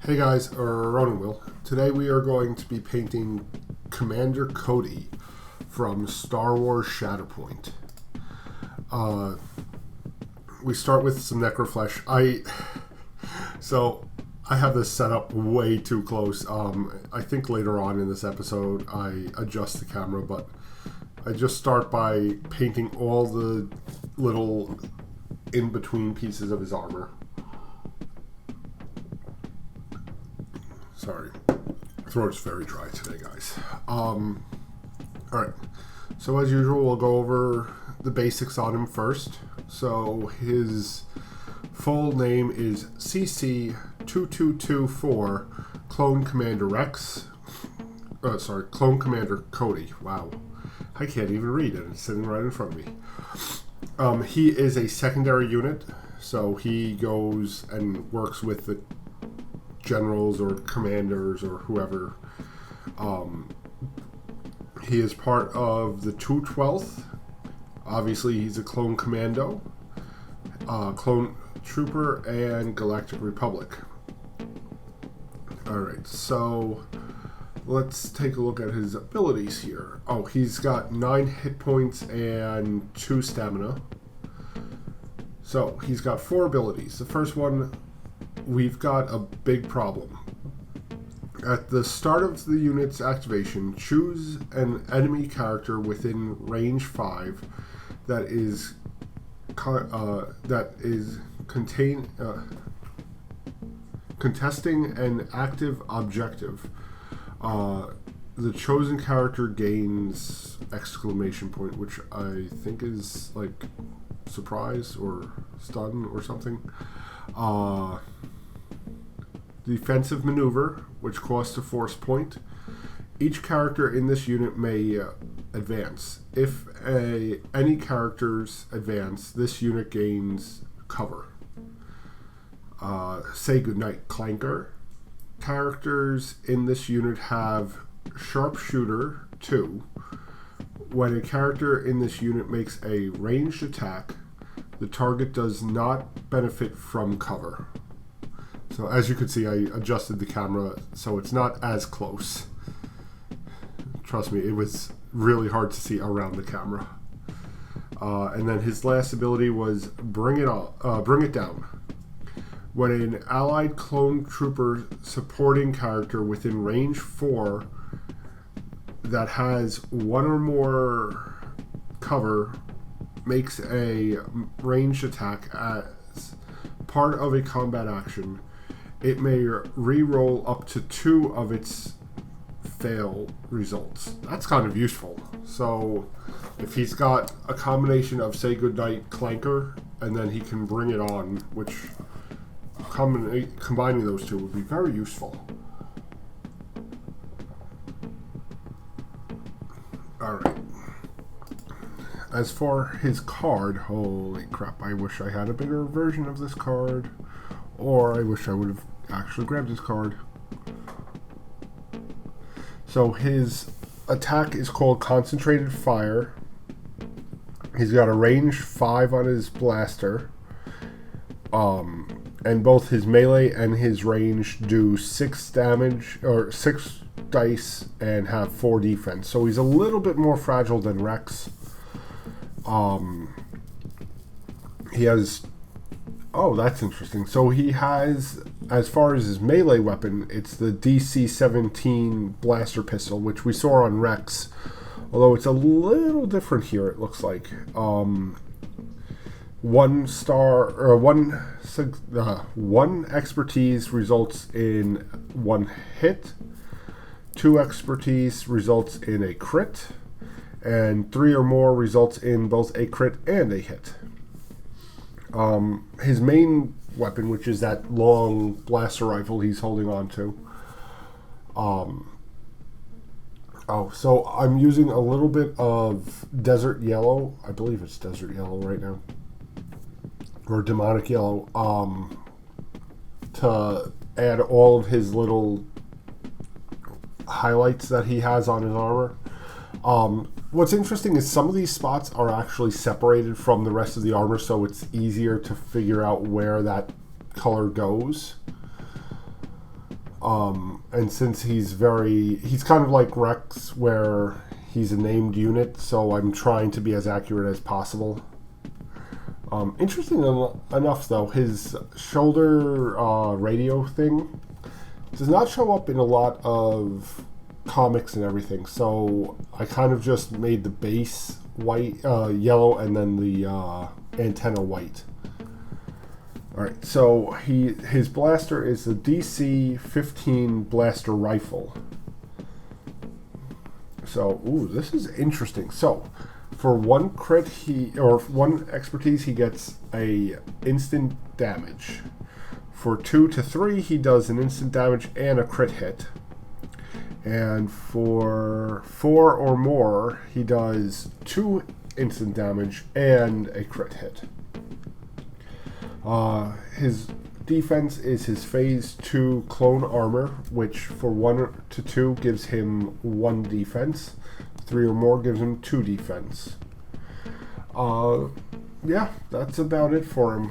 Hey guys, Ronan Will. Today we are going to be painting Commander Cody from Star Wars Shatterpoint. We start with some Necroflesh. I have this set up way too close. I think later on in this episode I adjust the camera, but I just start by painting all the little in-between pieces of his armor. Sorry, throat's very dry today, guys. Alright, so as usual, we'll go over the basics on him first. So his full name is CC-2224 Clone Commander Rex. Clone Commander Cody. Wow, I can't even read it. It's sitting right in front of me. He is a secondary unit, so he goes and works with the generals or commanders or whoever. He is part of the 212th. Obviously, he's a clone commando, clone trooper, and Galactic Republic. Alright, so let's take a look at his abilities here. Oh, he's got 9 hit points and 2 stamina. So, he's got 4 abilities. The first one, we've got a big problem. At the start of the unit's activation, choose an enemy character within range 5 that is contesting an active objective. The chosen character gains exclamation point, which I think is like surprise or stun or something. Defensive maneuver, which costs a force point. Each character in this unit may advance. If any characters advance, this unit gains cover. Say goodnight, Clanker. Characters in this unit have Sharpshooter 2. When a character in this unit makes a ranged attack, the target does not benefit from cover. So as you can see, I adjusted the camera so it's not as close. Trust me, it was really hard to see around the camera. And then his last ability was Bring It Down. When an allied clone trooper supporting character within range 4 that has 1 or more cover makes a ranged attack as part of a combat action, it may re-roll up to 2 of its fail results. That's kind of useful. So if he's got a combination of Say Goodnight, Clanker, and then he can Bring It On, which combining those two would be very useful. Alright. As for his card, holy crap, I wish I had a bigger version of this card. Or I wish I would have actually grabbed his card. So his attack is called Concentrated Fire. He's got a range 5 on his blaster. And both his melee and his range do 6 damage, or 6 dice, and have 4 defense. So he's a little bit more fragile than Rex. He has... Oh, that's interesting. So he has, as far as his melee weapon, it's the DC-17 blaster pistol, which we saw on Rex. Although it's a little different here, it looks like. 1 expertise results in 1 hit. 2 expertise results in a crit. And 3 or more results in both a crit and a hit. His main weapon, which is that long blaster rifle he's holding on to. So I'm using a little bit of Desert Yellow. I believe it's Desert Yellow right now. Or Demonic Yellow. To add all of his little highlights that he has on his armor. What's interesting is some of these spots are actually separated from the rest of the armor, so it's easier to figure out where that color goes. And since he's kind of like Rex, where he's a named unit, so I'm trying to be as accurate as possible. Interesting enough, though, his shoulder radio thing does not show up in a lot of comics and everything, so I kind of just made the base white, yellow, and then the antenna white. Alright, so his blaster is the DC-15 blaster rifle. So, ooh, this is interesting. So, for one crit, one expertise, he gets a instant damage. For 2 to 3, he does an instant damage and a crit hit. And for 4 or more, he does 2 instant damage and a crit hit. His defense is his phase 2 clone armor, which for 1 to 2 gives him 1 defense. 3 or more gives him 2 defense. Yeah, that's about it for him.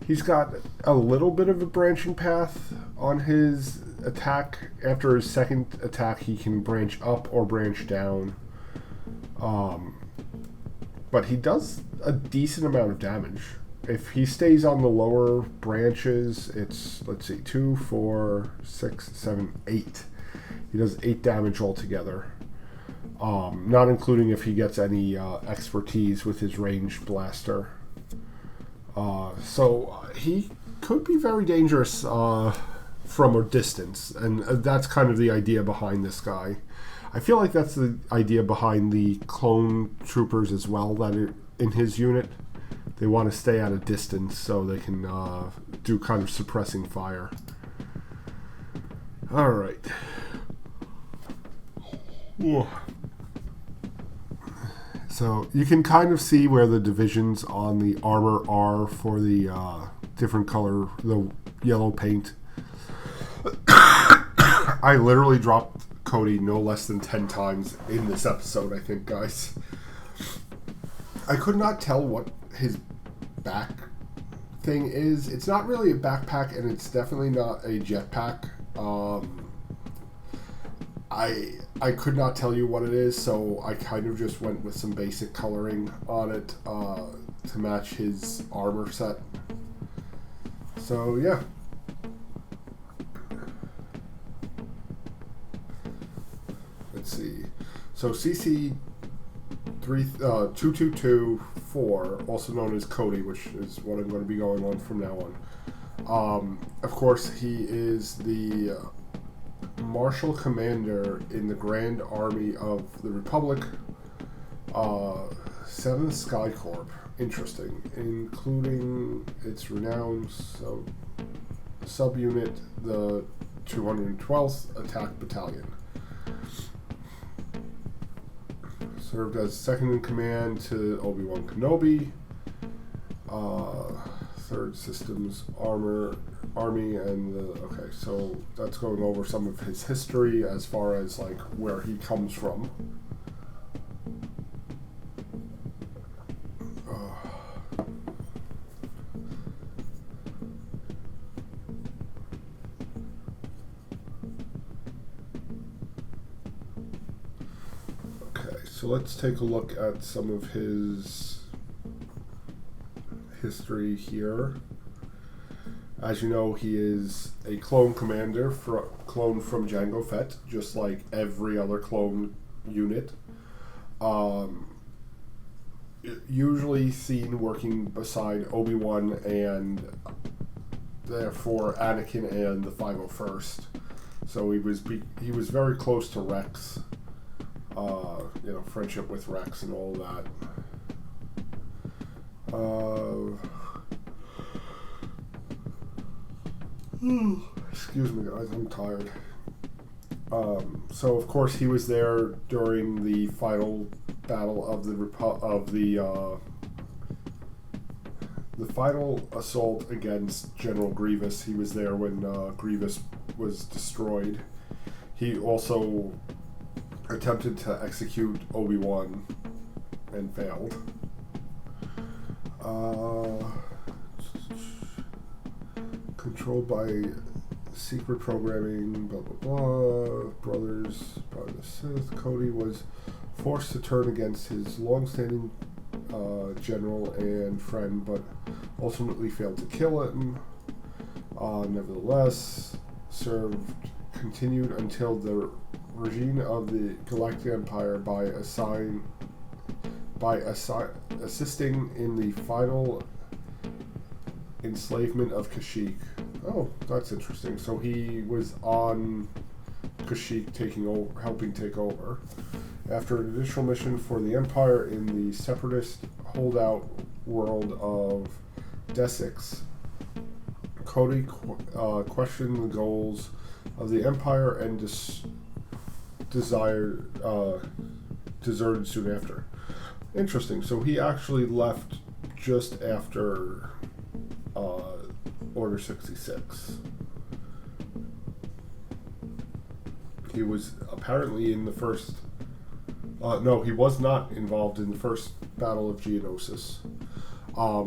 He's got a little bit of a branching path on his attack. After his second attack, he can branch up or branch down. But he does a decent amount of damage. If he stays on the lower branches, it's, let's see, 2, 4, 6, 7, 8. He does 8 damage altogether. Not including if he gets any expertise with his ranged blaster. So he could be very dangerous from a distance, and that's kind of the idea behind this guy. I feel like that's the idea behind the clone troopers as well, that in his unit, they want to stay at a distance so they can do kind of suppressing fire. Alright. So you can kind of see where the divisions on the armor are for the different color, the yellow paint. I literally dropped Cody no less than 10 times in this episode, I think, guys. I could not tell what his back thing is. It's not really a backpack, and it's definitely not a jetpack. I could not tell you what it is, so I kind of just went with some basic coloring on it to match his armor set. So, yeah. Let's see. So, CC-2224, also known as Cody, which is what I'm going to be going on from now on. Of course, he is the Marshal Commander in the Grand Army of the Republic, 7th Sky Corps. Interesting. Including its renowned subunit, the 212th Attack Battalion. Served as second in command to Obi-Wan Kenobi, 3rd Systems Army, and okay, so that's going over some of his history as far as like where he comes from. So let's take a look at some of his history here. As you know, he is a clone commander, clone from Jango Fett, just like every other clone unit. Usually seen working beside Obi-Wan and therefore Anakin and the 501st. So he was very close to Rex. Friendship with Rex and all that. Excuse me, guys, I'm tired. So of course he was there during the final battle of the final assault against General Grievous. He was there when Grievous was destroyed. He also attempted to execute Obi-Wan and failed. controlled by secret programming, blah blah blah. Brothers by the Sith. Cody was forced to turn against his long-standing general and friend, but ultimately failed to kill him. Nevertheless, continued until the regime of the Galactic Empire by assisting in the final enslavement of Kashyyyk. Oh, that's interesting. So he was on Kashyyyk helping take over. After an initial mission for the Empire in the separatist holdout world of Desix, Cody questioned the goals of the Empire and deserted soon after. Interesting. So he actually left just after Order 66. He was apparently in the first... no, he was not involved in the first Battle of Geonosis.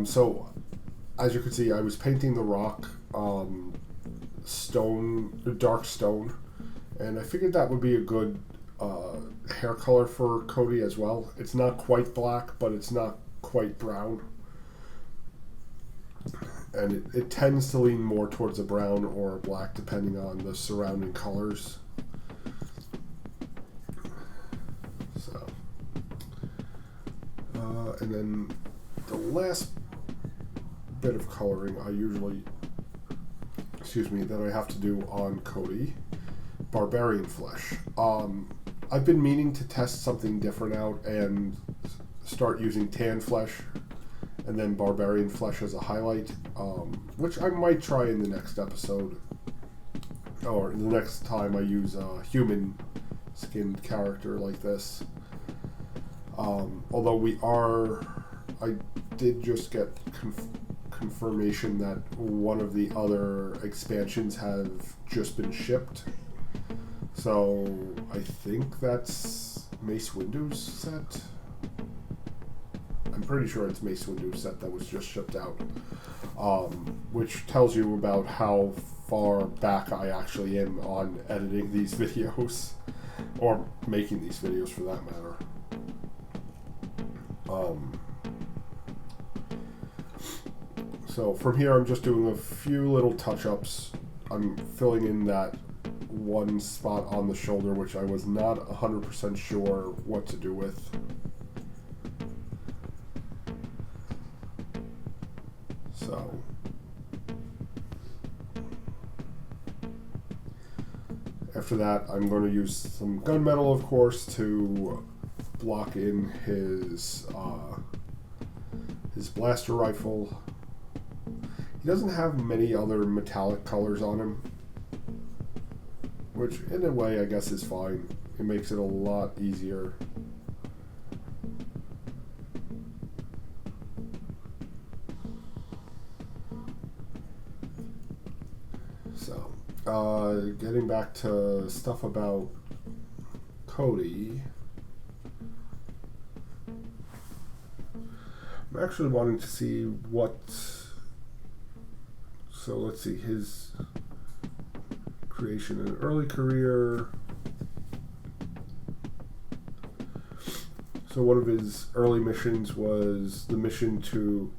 So, as you can see, I was painting the rock dark stone, and I figured that would be a good hair color for Cody as well. It's not quite black, but it's not quite brown. And it tends to lean more towards a brown or a black depending on the surrounding colors. So, and then the last bit of coloring that I have to do on Cody, Barbarian Flesh. I've been meaning to test something different out and start using tan flesh and then Barbarian Flesh as a highlight, which I might try in the next episode, or the next time I use a human skinned character like this. Although I did just get confirmation that one of the other expansions have just been shipped. So I think that's Mace Windu's set. I'm pretty sure it's Mace Windu's set that was just shipped out, which tells you about how far back I actually am on editing these videos, or making these videos for that matter. So from here I'm just doing a few little touch-ups. I'm filling in that one spot on the shoulder which I was not 100% sure what to do with. So after that I'm going to use some gunmetal, of course, to block in his blaster rifle. He doesn't have many other metallic colors on him, which in a way I guess is fine. It makes it a lot easier. So, getting back to stuff about Cody. I'm actually wanting to see what... So let's see, his creation in an early career. So one of his early missions was the mission to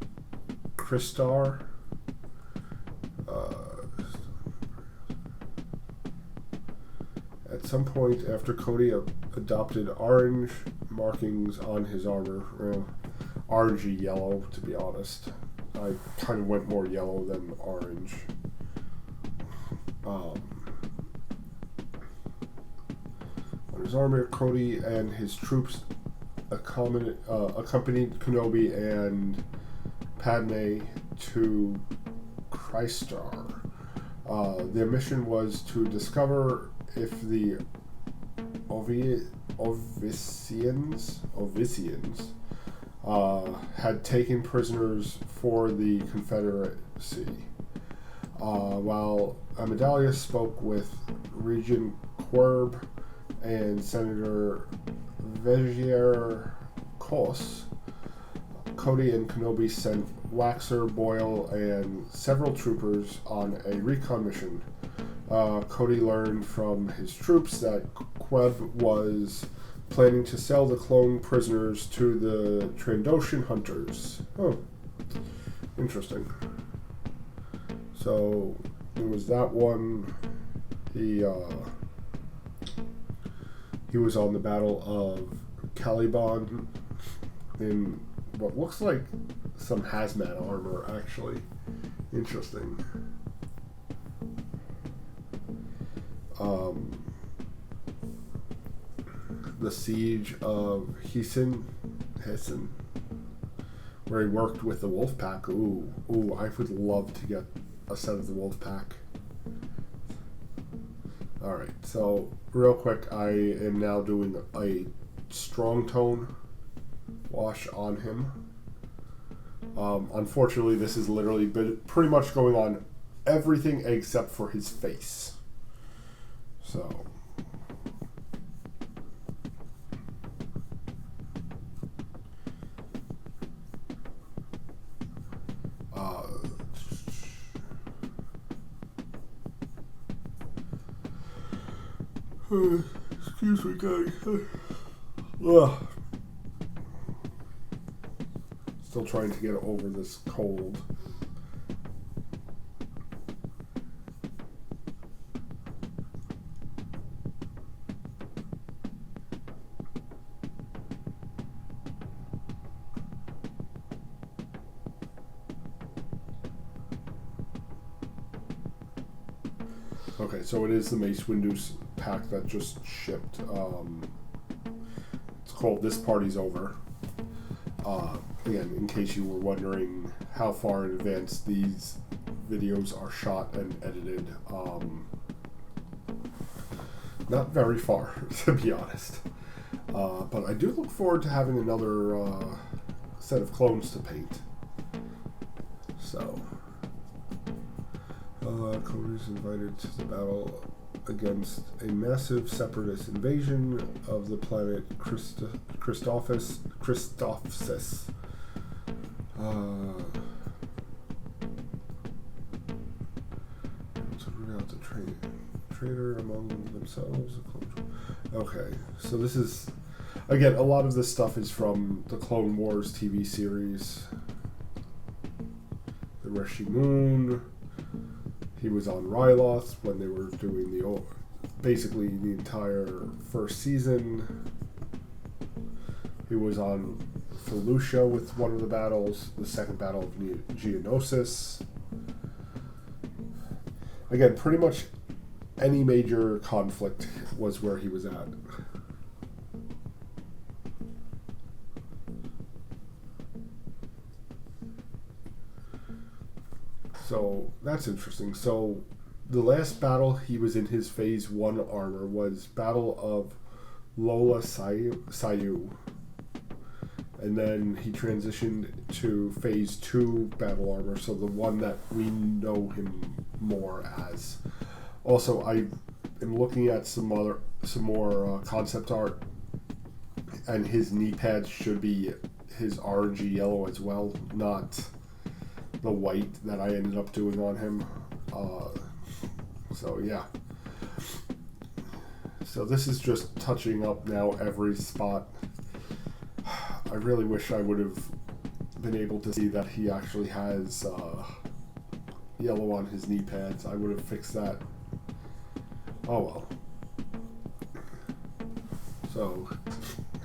Crystar. At some point after Cody adopted orange markings on his armor, orangey yellow to be honest. I kind of went more yellow than orange. On his armor, Cody and his troops accompanied Kenobi and Padme to Crystar. Their mission was to discover if the Ovisians had taken prisoners for the Confederacy. While Amidala spoke with Regent Querb and Senator Vegier Kos, Cody and Kenobi sent Waxer, Boyle, and several troopers on a recon mission. Cody learned from his troops that Queb was planning to sell the clone prisoners to the Trandoshan hunters. Oh, interesting. So it was that one. He was on the Battle of Caliban in what looks like some hazmat armor, actually. Interesting. The Siege of Hessen, where he worked with the wolf pack. Ooh, I would love to get a set of the wolf pack. Alright, so real quick, I am now doing a strong tone wash on him. Unfortunately, this is literally pretty much going on everything except for his face. So excuse me, guys. Still trying to get over this cold. Okay, so it is the Mace Windu pack that just shipped. It's called This Party's Over. Again, in case you were wondering how far in advance these videos are shot and edited, not very far, to be honest. But I do look forward to having another set of clones to paint. So, Cody's invited to the battle against a massive separatist invasion of the planet Christophsis. To root out the traitor among themselves. Okay, so this is, again, a lot of this stuff is from the Clone Wars TV series. The Reshi Moon. He was on Ryloth when they were doing basically the entire first season. He was on Felucia with one of the battles, the second battle of Geonosis. Again, pretty much any major conflict was where he was at. So that's interesting. So the last battle he was in his Phase 1 armor was Battle of Lola Sayu. And then he transitioned to Phase 2 battle armor, so the one that we know him more as. Also, I am looking at some more concept art, and his knee pads should be his orangey yellow as well, not the white that I ended up doing on him. So yeah. So this is just touching up now every spot. I really wish I would have been able to see that he actually has yellow on his knee pads. I would have fixed that. Oh well. So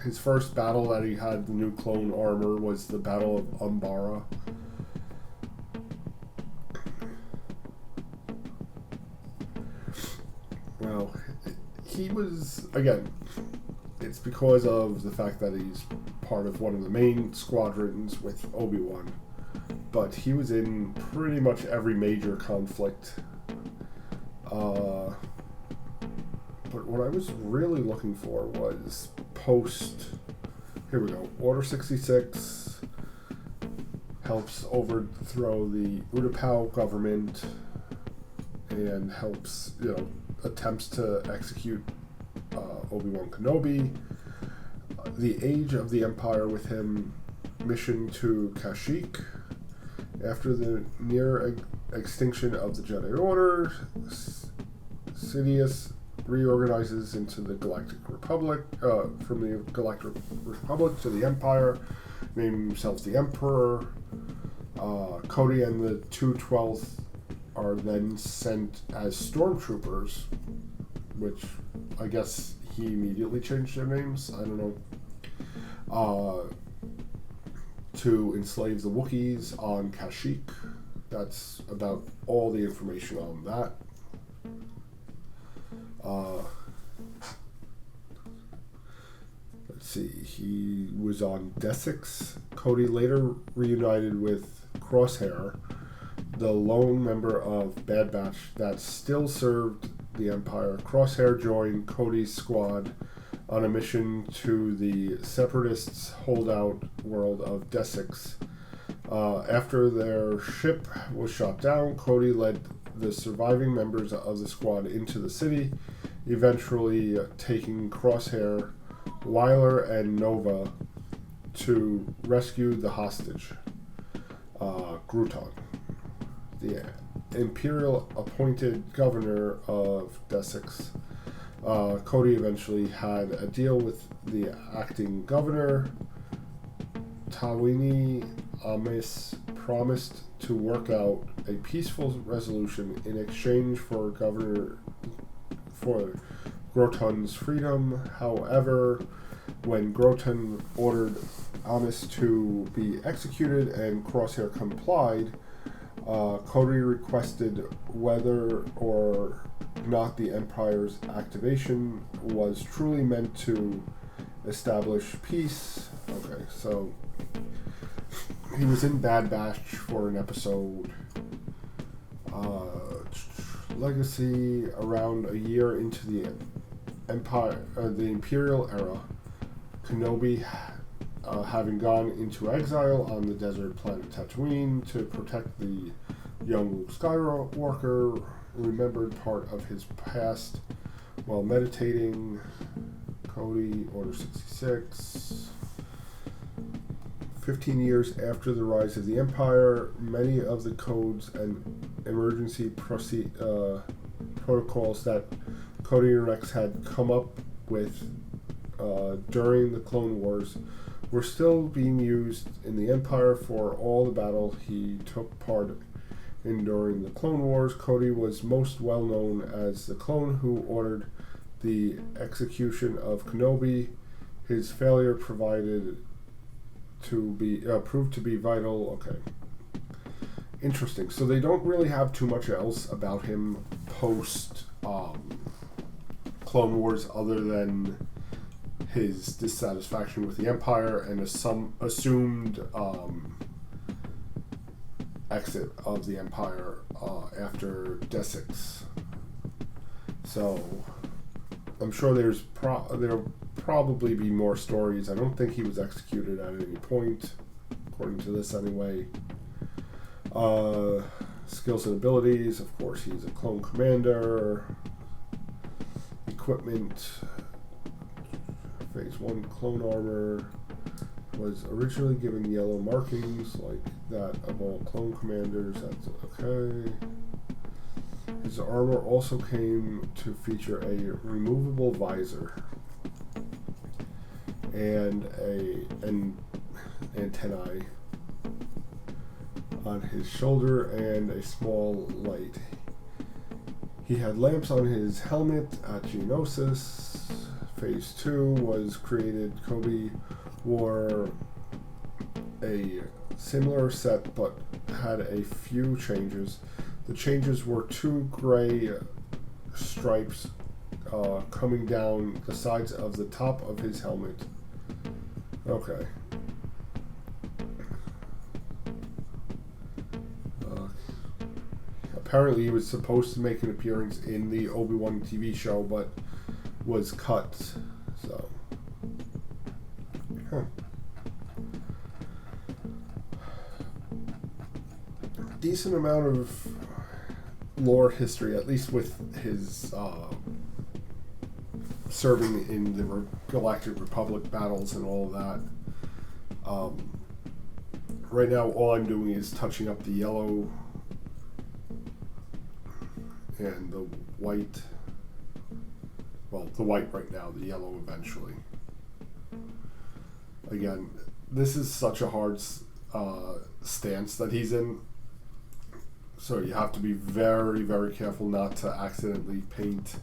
his first battle that he had the new clone armor was the Battle of Umbara. Well, he was, again, it's because of the fact that he's part of one of the main squadrons with Obi-Wan, but he was in pretty much every major conflict. But what I was really looking for was here we go, Order 66 helps overthrow the Utapau government and helps, attempts to execute Obi-Wan Kenobi. The Age of the Empire with him, mission to Kashyyyk, After the near extinction of the Jedi Order, Sidious reorganizes into the Galactic Republic, from the Galactic Republic to the Empire, naming themselves the Emperor. Cody and the 212th are then sent as stormtroopers, which I guess he immediately changed their names. I don't know. To enslave the Wookiees on Kashyyyk. That's about all the information on that. Let's see. He was on Desix. Cody later reunited with Crosshair, the lone member of Bad Batch that still served the Empire. Crosshair joined Cody's squad on a mission to the Separatists' holdout world of Desix. After their ship was shot down, Cody led the surviving members of the squad into the city, eventually taking Crosshair, Wyler, and Nova to rescue the hostage, Gruton, the Imperial appointed governor of Desix. Cody eventually had a deal with the acting governor. Tawini Amis promised to work out a peaceful resolution in exchange for Groton's freedom. However, when Groton ordered Amis to be executed and Crosshair complied, Cody requested whether or not the Empire's activation was truly meant to establish peace. Okay, so he was in Bad Batch for an episode. Legacy, around a year into the Imperial era, Kenobi, having gone into exile on the desert planet Tatooine to protect the young Luke Skywalker, remembered part of his past while meditating. Cody, Order 66. 15 years after the rise of the Empire, many of the codes and emergency protocols that Cody and Rex had come up with during the Clone Wars were still being used in the Empire for all the battle he took part in during the Clone Wars. Cody was most well known as the clone who ordered the execution of Kenobi. His failure proved to be vital. Okay. Interesting. So they don't really have too much else about him post Clone Wars other than his dissatisfaction with the Empire and some assumed exit of the Empire after Desix. So I'm sure there'll probably be more stories. I don't think he was executed at any point, according to this anyway. Skills and abilities, of course, he's a clone commander. Equipment, Phase 1 clone armor was originally given yellow markings like that of all clone commanders. That's okay. His armor also came to feature a removable visor and an antennae on his shoulder and a small light. He had lamps on his helmet at Geonosis. Phase 2 was created. Cody wore a similar set but had a few changes. The changes were 2 gray stripes coming down the sides of the top of his helmet. Okay. Apparently he was supposed to make an appearance in the Obi-Wan TV show, but was cut. So. Decent amount of lore history, at least with his serving in the Galactic Republic battles and all of that. right now all I'm doing is touching up the yellow and the white. Well, the white right now, the yellow eventually. Again, this is such a hard stance that he's in, so you have to be very, very careful not to accidentally paint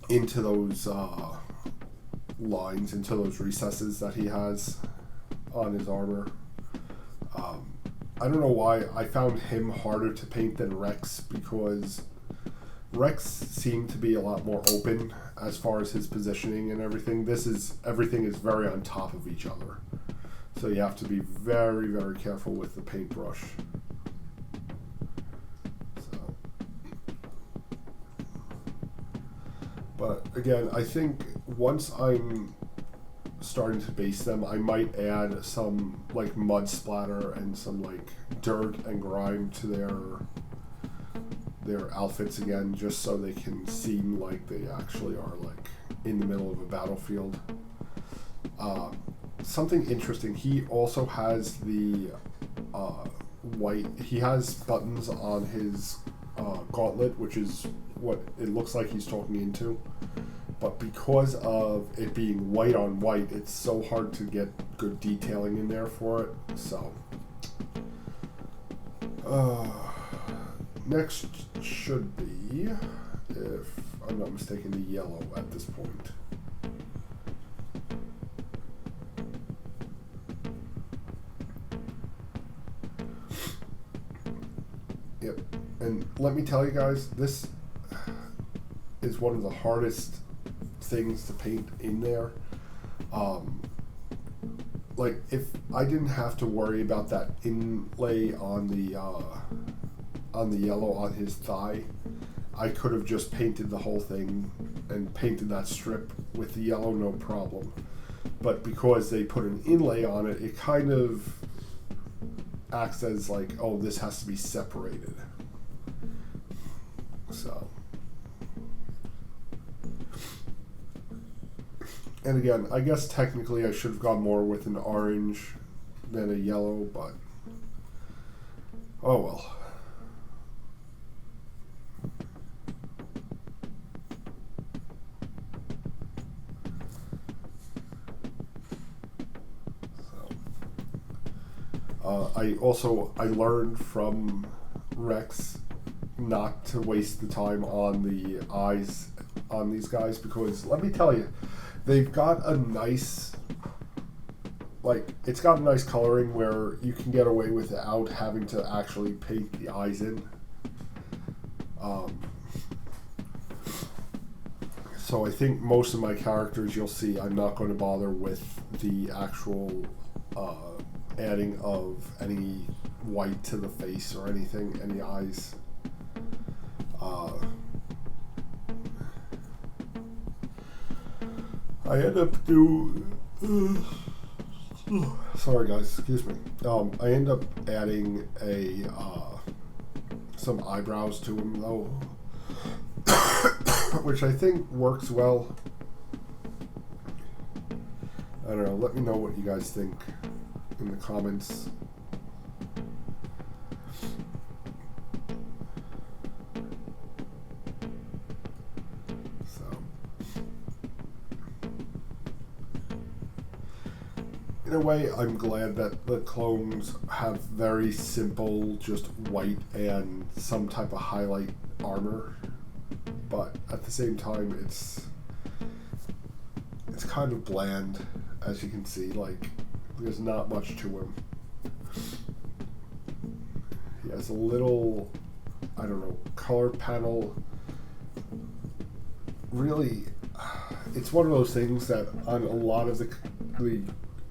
into those lines, into those recesses that he has on his armor. I don't know why I found him harder to paint than Rex, because Rex seemed to be a lot more open as far as his positioning and everything. Everything is very on top of each other. So you have to be very, very careful with the paintbrush. So. But again, I think once I'm starting to base them, I might add some like mud splatter and some like dirt and grime to their outfits again, just so they can seem like they actually are like in the middle of a battlefield. Something interesting, he also has the white, he has buttons on his gauntlet, which is what it looks like he's talking into. But because of it being white on white, it's so hard to get good detailing in there for it. So, next should be, if I'm not mistaken, the yellow at this point. Yep, and let me tell you guys, this is one of the hardest things to paint in there. Like, if I didn't have to worry about that inlay on the yellow on his thigh, I could have just painted the whole thing and painted that strip with the yellow, no problem. But because they put an inlay on it, it kind of acts as like, oh, this has to be separated. So. And again, I guess technically I should have gone more with an orange than a yellow, but oh well. I learned from Rex not to waste the time on the eyes on these guys, because let me tell you, they've got a nice, like, it's got a nice coloring where you can get away without having to actually paint the eyes in. So I think most of my characters, you'll see, I'm not going to bother with the actual adding of any white to the face or anything, any eyes. I end up sorry guys, excuse me. I end up adding some eyebrows to him though, which I think works well. I don't know, let me know what you guys think in the comments. In a way, I'm glad that the clones have very simple, just white and some type of highlight armor, but at the same time, it's kind of bland, as you can see. Like, there's not much to him. He has a little, I don't know, color panel. Really, it's one of those things that on a lot of the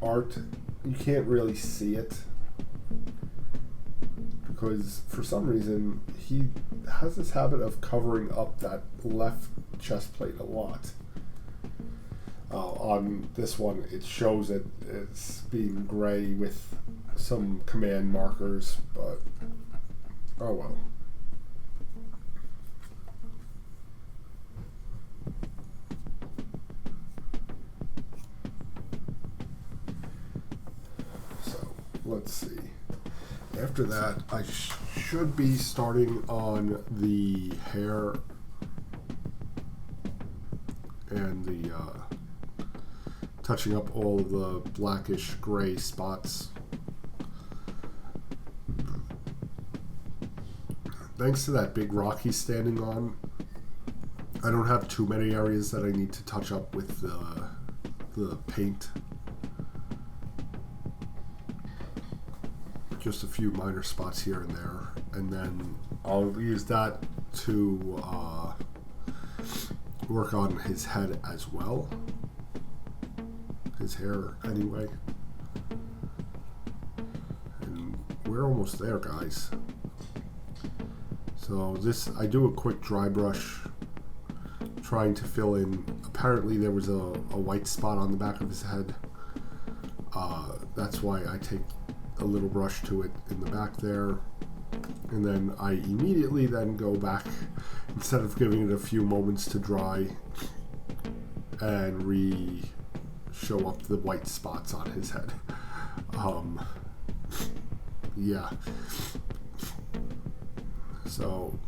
art, you can't really see it, because for some reason he has this habit of covering up that left chest plate a lot. On this one, it shows it it's being gray with some command markers, but oh well. So let's see. After that, I should be starting on the hair and the touching up all the blackish gray spots. Thanks to that big rock he's standing on, I don't have too many areas that I need to touch up with the paint. Just a few minor spots here and there, and then I'll use that to work on his head as well. His hair, anyway. And we're almost there, guys. So this, I do a quick dry brush, trying to fill in. Apparently there was a white spot on the back of his head. That's why I take a little brush to it in the back there, and then I immediately then go back, instead of giving it a few moments to dry, and show up the white spots on his head. Yeah. So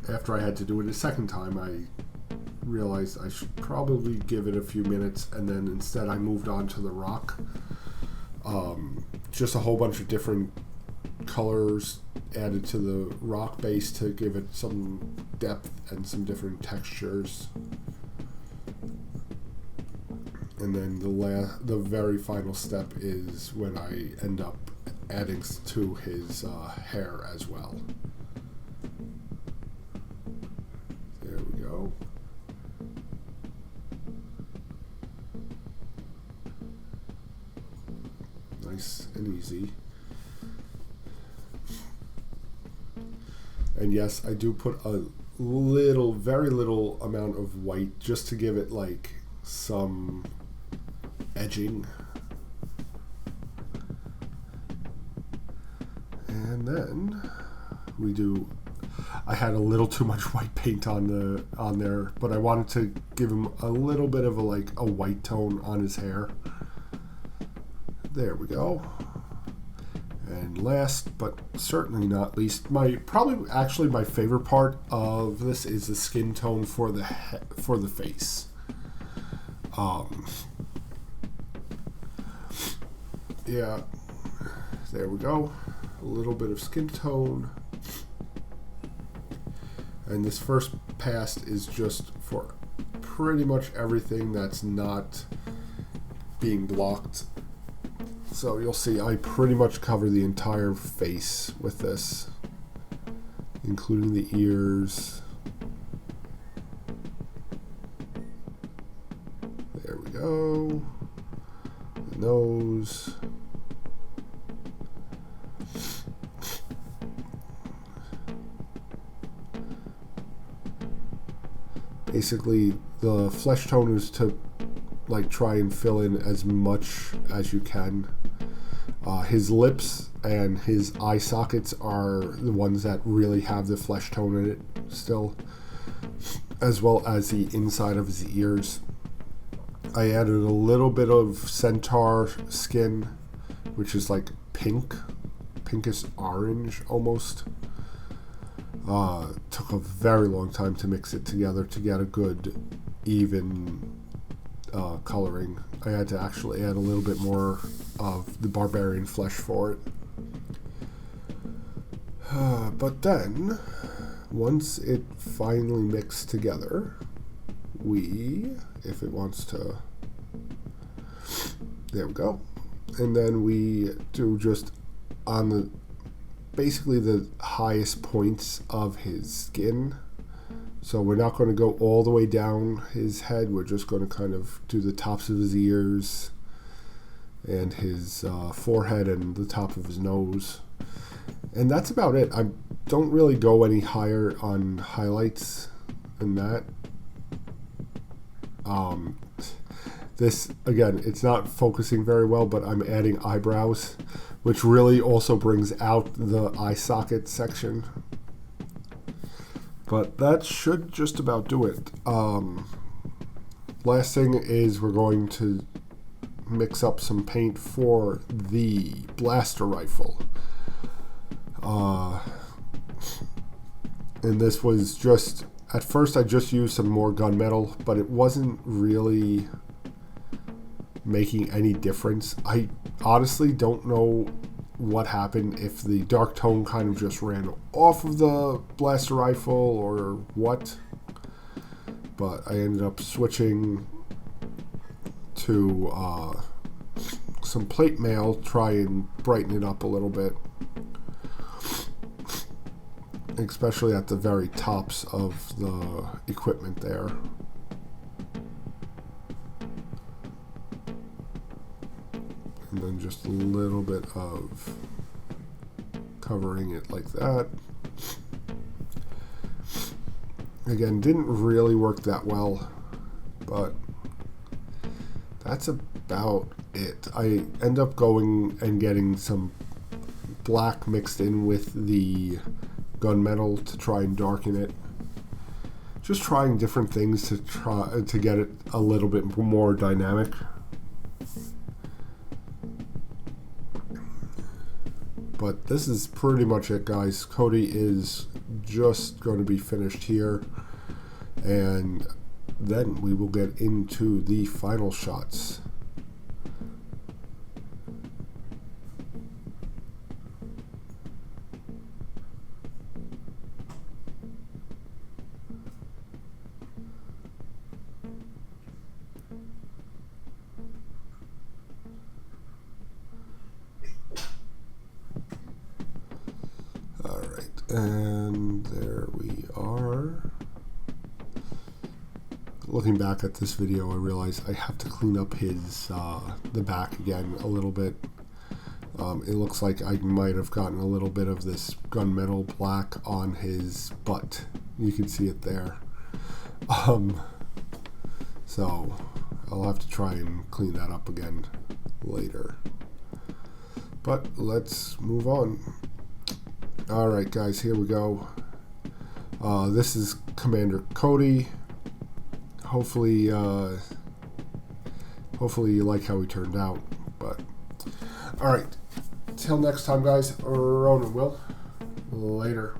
after I had to do it a second time, I realized I should probably give it a few minutes, and then instead I moved on to the rock. Just a whole bunch of different colors added to the rock base to give it some depth and some different textures. And then the very final step is when I end up adding to his hair as well. There we go. Nice and easy. And yes, I do put a little, very little amount of white just to give it like some edging. And then we do, I had a little too much white paint on there, but I wanted to give him a little bit of a white tone on his hair. There we go. And last but certainly not least, probably actually my favorite part of this is the skin tone for the face. Yeah, there we go. A little bit of skin tone. And this first pass is just for pretty much everything that's not being blocked. So you'll see I pretty much cover the entire face with this, including the ears. There we go. The nose. Basically, the flesh tone is to try and fill in as much as you can. His lips and his eye sockets are the ones that really have the flesh tone in it still, as well as the inside of his ears. I added a little bit of centaur skin, which is like pinkish orange almost. Took a very long time to mix it together to get a good even coloring. I had to actually add a little bit more of the barbarian flesh for it. But then, once it finally mixed together, if it wants to, there we go. And then we do just on basically the highest points of his skin. So we're not going to go all the way down his head. We're just going to kind of do the tops of his ears and his forehead and the top of his nose. And that's about it. I don't really go any higher on highlights than that. This, again, it's not focusing very well, but I'm adding eyebrows, which really also brings out the eye socket section. But that should just about do it. Last thing is we're going to mix up some paint for the blaster rifle. And this was just, at first I just used some more gunmetal, but it wasn't really making any difference. I honestly don't know what happened, if the dark tone kind of just ran off of the blaster rifle or what, but I ended up switching to some plate mail, try and brighten it up a little bit, especially at the very tops of the equipment there. And then just a little bit of covering it like that. Again, didn't really work that well, but that's about it. I end up going and getting some black mixed in with the gunmetal to try and darken it. Just trying different things to try to get it a little bit more dynamic. But this is pretty much it, guys. Cody is just going to be finished here, and then we will get into the final shots. And there we are. Looking back at this video, I realize I have to clean up his the back again a little bit. It looks like I might have gotten a little bit of this gunmetal black on his butt. You can see it there. So I'll have to try and clean that up again later. But let's move on. Alright guys, here we go. This is Commander Cody. Hopefully you like how he turned out. But alright, till next time guys, Ronan will. Later.